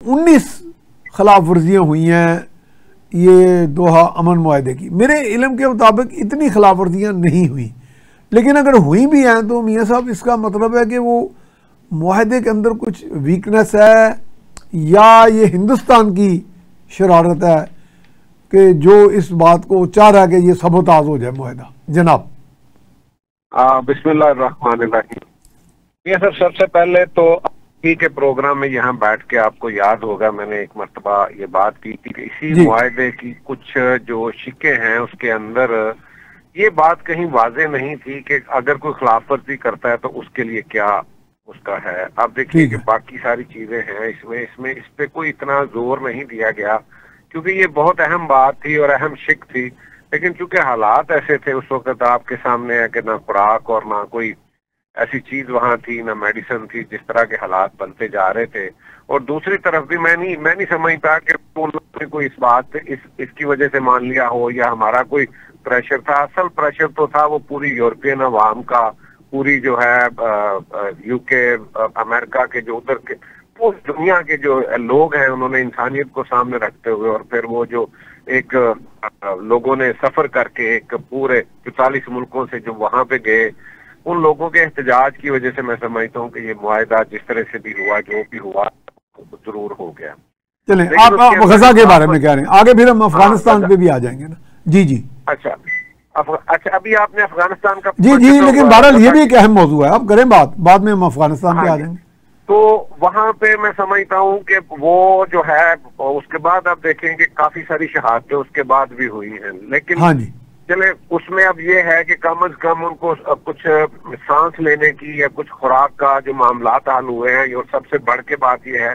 19 खिलाफ वर्जियाँ हुई हैं ये दोहा अमन मुआहदे की। मेरे इल्म के मुताबिक इतनी खिलाफ वर्जियाँ नहीं हुई, लेकिन अगर हुई भी हैं तो मियाँ साहब इसका मतलब है कि वो मुआहदे के अंदर कुछ वीकनेस है या ये हिंदुस्तान की शरारत है कि जो इस बात को चाह रहा है कि ये सबोताज हो जाए मुआहदा। जनाब बिस्मिल्लाहिर्रहमानिर्रहीम। ये सर सबसे पहले तो अभी के प्रोग्राम में यहाँ बैठ के आपको याद होगा मैंने एक मर्तबा ये बात की थी कि इसी मुआहदे की कुछ जो शिक्के हैं उसके अंदर ये बात कहीं वाजे नहीं थी कि अगर कोई खिलाफ वर्जी करता है तो उसके लिए क्या उसका है। आप देखिए कि बाकी सारी चीजें हैं इसमें इस पे कोई इतना जोर नहीं दिया गया क्योंकि ये बहुत अहम बात थी और अहम शिक थी, लेकिन चूंकि हालात ऐसे थे उस वक्त आपके सामने है कि ना खुराक और ना कोई ऐसी चीज वहां थी, ना मेडिसिन थी, जिस तरह के हालात बनते जा रहे थे। और दूसरी तरफ भी मैं नहीं समझता कि उन्होंने कोई इस बात इसकी वजह से मान लिया हो या हमारा कोई प्रेशर था। असल प्रेशर तो था वो पूरी यूरोपियन अवाम का, पूरी जो है यूके अमेरिका के जो उधर के पूरी दुनिया के जो लोग हैं उन्होंने इंसानियत को सामने रखते हुए और फिर वो जो एक लोगों ने सफर करके एक पूरे 44 मुल्कों से जो वहां पे गए उन लोगों के एहतजाज की वजह से मैं समझता हूँ कि ये मुआहदा जिस तरह से भी हुआ जो भी हुआ जरूर हो गया। चलें आप गजा के बारे में कह रहे हैं, आगे फिर हम अफगानिस्तान पे भी आ जाएंगे ना। जी अच्छा अभी आपने अफगानिस्तान का जी लेकिन बहरहाल ये भी एक अहम मौजू है, आप करें बात, बाद में हम अफगानिस्तान पे आ जाएंगे। तो वहां पे मैं समझता हूँ कि वो जो है उसके बाद आप देखेंगे काफी सारी शहादतें उसके बाद भी हुई हैं, लेकिन हाँ जी चले उसमें अब ये है कि कम से कम उनको कुछ सांस लेने की या कुछ खुराक का जो मामला हल हुए हैं। और सबसे बढ़ के बात यह है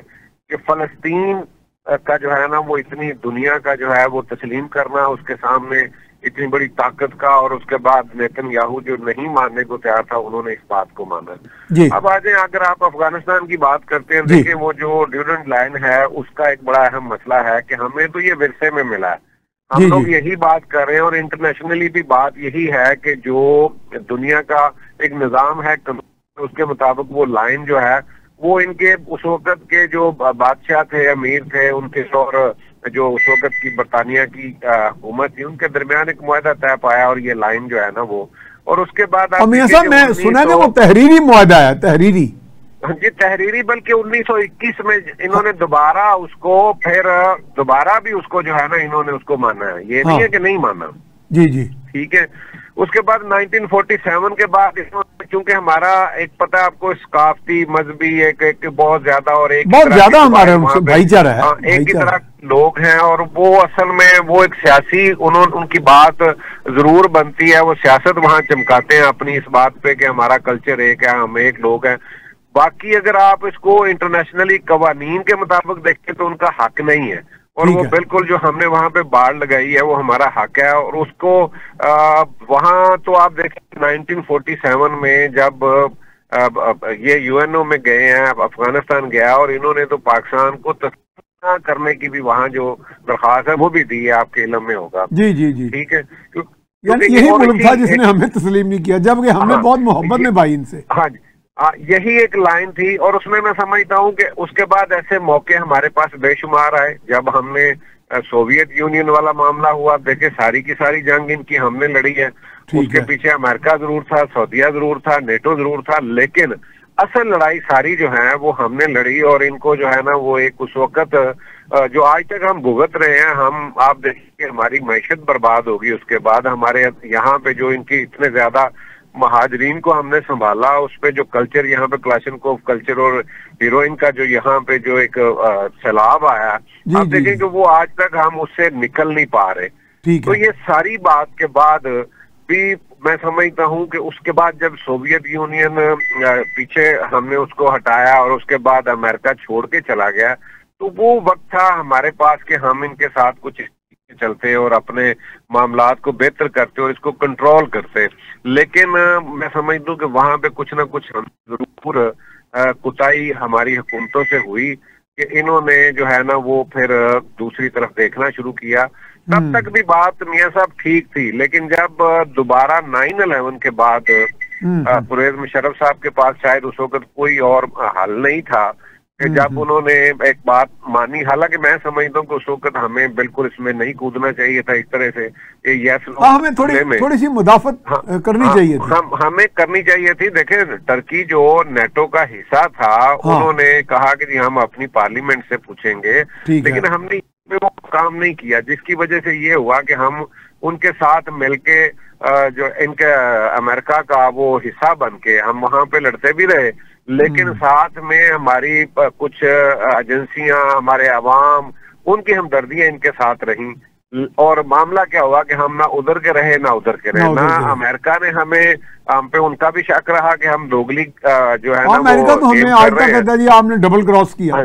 कि फलस्तीन का जो है ना वो इतनी दुनिया का जो है वो तस्लीम करना उसके सामने इतनी बड़ी ताकत का, और उसके बाद नेतन्याहू जो नहीं मानने को तैयार था उन्होंने इस बात को माना। अब आ जाए अगर आप अफगानिस्तान की बात करते हैं, देखिए वो जो ड्यूरेंट लाइन है उसका एक बड़ा अहम मसला है कि हमें तो ये विरसे में मिला है, हम लोग यही बात कर रहे हैं और इंटरनेशनली भी बात यही है कि जो दुनिया का एक निजाम है उसके मुताबिक वो लाइन जो है वो इनके उस वक्त के जो बादशाह थे, अमीर थे उनके और जो उस वक्त की बरतानिया की हुकूमत थी उनके दरमियान एक मुआहदा तय पाया और ये लाइन जो है ना वो, और उसके बाद मैं सुना कि वो तहरीरी मुआहदा है, तहरीरी जी तहरीरी, बल्कि 1921 में इन्होंने दोबारा उसको फिर दोबारा भी उसको जो है ना इन्होंने उसको माना है, ये नहीं है कि नहीं माना। जी ठीक है। उसके बाद 1947 के बाद क्योंकि हमारा एक पता है आपको सकाफती मजहबी एक बहुत ज्यादा और एक बहुत ज्यादा हमारे भाईचारा है, एक ही तरह लोग हैं और वो असल में वो एक सियासी उनकी बात जरूर बनती है, वो सियासत वहां चमकाते हैं अपनी इस बात पे कि हमारा कल्चर एक है, हम एक लोग हैं। बाकी अगर आप इसको इंटरनेशनली कवानीन के मुताबिक देखें तो उनका हक नहीं है, और वो बिल्कुल जो हमने वहां पे बाढ़ लगाई है वो हमारा हक है। और उसको वहां तो आप देखें 1947 में जब ये यूएनओ में गए हैं, अफगानिस्तान गया और इन्होंने तो पाकिस्तान को तस्लीम करने की भी वहां जो दरख्वास्त है वो भी दी है, आपके इल्म में होगा। जी ठीक है, यानी यही मुल्क था जिसने हमें तस्लीम नहीं किया, जबकि हमने बहुत मोहब्बत निभाई इनसे। हाँ जी यही एक लाइन थी, और उसमें मैं समझता हूँ कि उसके बाद ऐसे मौके हमारे पास बेशुमार आए। जब हमने सोवियत यूनियन वाला मामला हुआ, देखे सारी की सारी जंग इनकी हमने लड़ी है, उसके पीछे अमेरिका जरूर था, सऊदीया जरूर था, नेटो जरूर था, लेकिन असल लड़ाई सारी जो है वो हमने लड़ी। और इनको जो है ना वो एक उस वक्त जो आज तक हम भुगत रहे हैं, हम आप देखिए हमारी मैशत बर्बाद होगी। उसके बाद हमारे यहाँ पे जो इनकी इतने ज्यादा महाजरीन को हमने संभाला, उस पे जो कल्चर यहाँ पे क्लाशनकोव कल्चर और हीरोइन का जो यहाँ पे जो एक सैलाब आया, आप देखें कि वो आज तक हम उससे निकल नहीं पा रहे। तो ये सारी बात के बाद भी मैं समझता हूँ कि उसके बाद जब सोवियत यूनियन पीछे हमने उसको हटाया और उसके बाद अमेरिका छोड़ के चला गया, तो वो वक्त था हमारे पास कि हम इनके साथ कुछ चलते और अपने मामलात को बेहतर करते और इसको कंट्रोल करते। लेकिन मैं समझता हूँ कि वहां पे कुछ ना कुछ जरूर कुताई हमारी हुकूमतों से हुई कि इन्होंने जो है ना वो फिर दूसरी तरफ देखना शुरू किया। तब तक भी बात मियां साहब ठीक थी, लेकिन जब दोबारा 9/11 के बाद परवेज मुशर्रफ साहब के पास शायद उस वक्त कोई और हल नहीं था कि जब उन्होंने एक बात मानी, हालांकि मैं समझता हूँ कि उस वक्त हमें बिल्कुल इसमें नहीं कूदना चाहिए था इस तरह से कि यस, हमें थोड़ी सी मुदाफत करनी चाहिए थी, हमें करनी चाहिए थी। देखें, टर्की जो नेटो का हिस्सा था, उन्होंने कहा कि जी हम अपनी पार्लियामेंट से पूछेंगे, लेकिन हमने वो काम नहीं किया, जिसकी वजह से ये हुआ कि हम उनके साथ मिलके जो इनके अमेरिका का वो हिस्सा बन के हम वहां पे लड़ते भी रहे, लेकिन साथ में हमारी कुछ एजेंसियां, हमारे अवाम, उनकी हमदर्दियां इनके साथ रहीं। और मामला क्या हुआ कि हम ना उधर के रहे ना उधर के रहे, ना अमेरिका ने हम पे उनका भी शक रहा कि हम दोगली जो है ना, अमेरिका तो हमें आज तक कहता है जी आपने डबल क्रॉस किया,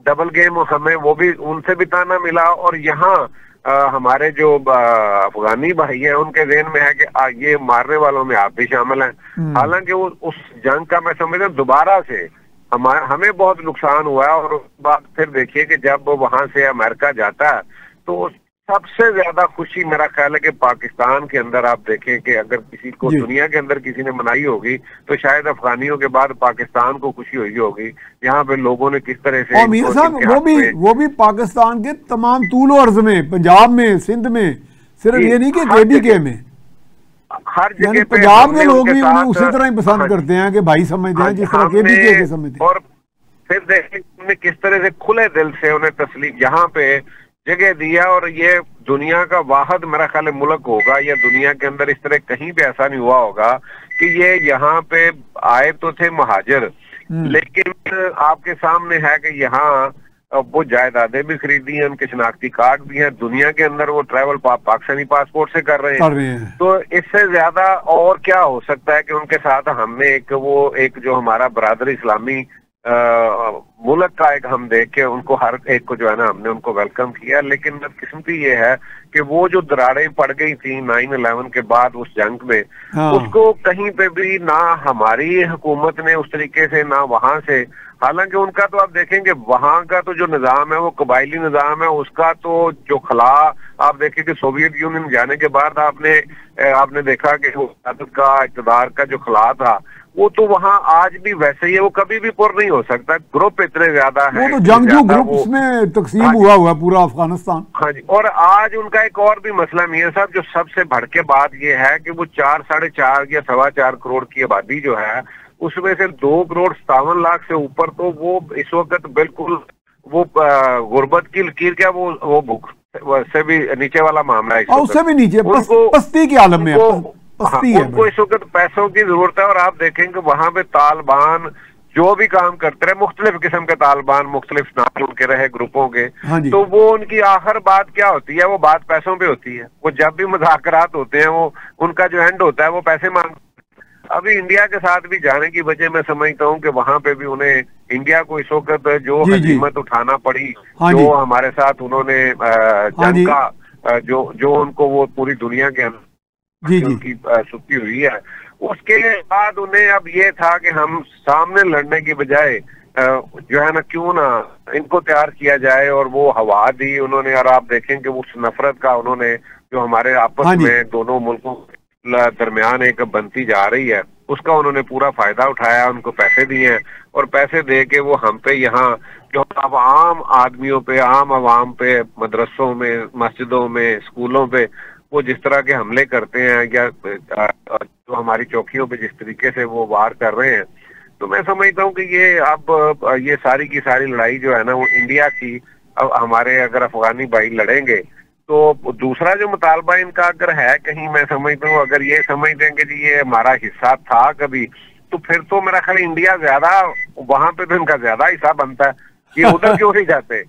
डबल गेम, हमें वो भी उनसे भी ताना मिला। और यहाँ हमारे जो अफगानी भाई हैं उनके ज़हन में है कि ये मारने वालों में आप भी शामिल हैं। हालांकि वो उस जंग का मैं समझता हूँ दोबारा से हमें बहुत नुकसान हुआ है। और उसके बाद फिर देखिए कि जब वहां से अमेरिका जाता है तो सबसे ज्यादा खुशी मेरा ख्याल है कि पाकिस्तान के अंदर आप देखें कि अगर किसी को दुनिया के अंदर किसी ने मनाई होगी तो शायद अफगानियों के बाद पाकिस्तान को खुशी हुई होगी। यहाँ पे लोगों ने किस तरह से, मियां साहब वो भी पाकिस्तान के तमाम तूल अर्ज में, पंजाब में, सिंध में, सिर्फ ये नहीं कि KBK में, हर जगह पंजाब के लोग भी उन्हें उसी तरह ही पसंद करते हैं कि भाई समझते हैं जिस तरह KBK के समझते हैं। और फिर देखिए किस तरह से खुले दिल से उन्हें तस्लीम यहाँ पे जगह दिया। और ये दुनिया का वाहिद मेरा ख्याल है मुल्क होगा या दुनिया के अंदर इस तरह कहीं भी ऐसा नहीं हुआ होगा कि ये यहाँ पे आए तो थे महाजिर, लेकिन आपके सामने है कि यहाँ वो जायदादें भी खरीदी हैं, उनके शनाख्ती कार्ड भी हैं, दुनिया के अंदर वो ट्रैवल पाकिस्तानी पासपोर्ट से कर रहे हैं। तो इससे ज्यादा और क्या हो सकता है कि उनके साथ हमने एक जो हमारा बरादर इस्लामी मुल्क का एक हम देख के उनको हर एक को जो है ना हमने उनको वेलकम किया। लेकिन बदकिस्मती ये है कि वो जो दरारें पड़ गई थी 9/11 के बाद उस जंग में, उसको कहीं पे भी ना हमारी हुकूमत ने उस तरीके से, ना वहां से, हालांकि उनका तो आप देखेंगे वहां का तो जो निजाम है वो कबायली निजाम है, उसका तो जो खला आप देखें कि सोवियत यूनियन जाने के बाद आपने देखा कि वो का इक़्तिदार का जो खला था वो तो वहाँ आज भी वैसे ही है, वो कभी भी पुर नहीं हो सकता। ग्रुप इतने ज्यादा है, वो तो जंगजू ग्रुप्स में तकसीम हुआ पूरा अफगानिस्तान। हाँ जी। और आज उनका एक और भी मसला मियां साहब, जो सबसे भड़के बात ये है कि वो 4, 4.5 या 4.25 करोड़ की आबादी जो है उसमें से 2,57,00,000 से ऊपर तो वो इस वक्त बिल्कुल वो गुर्बत की लकीर क्या वो भूख से भी नीचे वाला मामला है, उससे भी नीचे, पस्ती के आलम में उनको इस वक्त पैसों की जरूरत है। और आप देखेंगे वहां पे तालिबान जो भी काम करते रहे, मुख्तलिफ किस्म के तालिबान, मुख्तलिफ नाम उनके रहे ग्रुपों के, तो वो उनकी आखिर बात क्या होती है, वो बात पैसों पे होती है। वो जब भी मुज़ाकरात होते हैं वो उनका जो एंड होता है वो पैसे मांग। अभी इंडिया के साथ भी जाने की वजह मैं समझता हूँ कि वहां पे भी उन्हें इंडिया को इस वक्त जो कीमत उठाना पड़ी, जो हमारे साथ उन्होंने जंग का जो उनको वो पूरी दुनिया के अंदर उनकी सुती हुई है, उसके बाद उन्हें अब ये था कि हम सामने लड़ने की बजाय जो है ना क्यों ना इनको तैयार किया जाए, और वो हवा दी उन्होंने। और आप देखेंगे उस नफरत का उन्होंने जो हमारे आपस में दोनों मुल्कों दरमियान एक बनती जा रही है, उसका उन्होंने पूरा फायदा उठाया, उनको पैसे दिए हैं और पैसे दे के वो हम पे यहाँ जो अब आम आदमियों पे, आम आवाम पे, मदरसों में, मस्जिदों में, स्कूलों पे वो जिस तरह के हमले करते हैं या जो हमारी चौकियों पे जिस तरीके से वो वार कर रहे हैं, तो मैं समझता हूँ कि ये अब ये सारी की सारी लड़ाई जो है ना वो इंडिया की, अब हमारे अगर अफगानी भाई लड़ेंगे तो दूसरा जो मुतालबा इनका अगर है कहीं, मैं समझता हूँ अगर ये समझ देंगे जी ये हमारा हिस्सा था कभी, तो फिर तो मेरा ख्याल इंडिया ज्यादा वहां पे तो इनका ज्यादा हिस्सा बनता है, ये उधर क्यों नहीं जाते।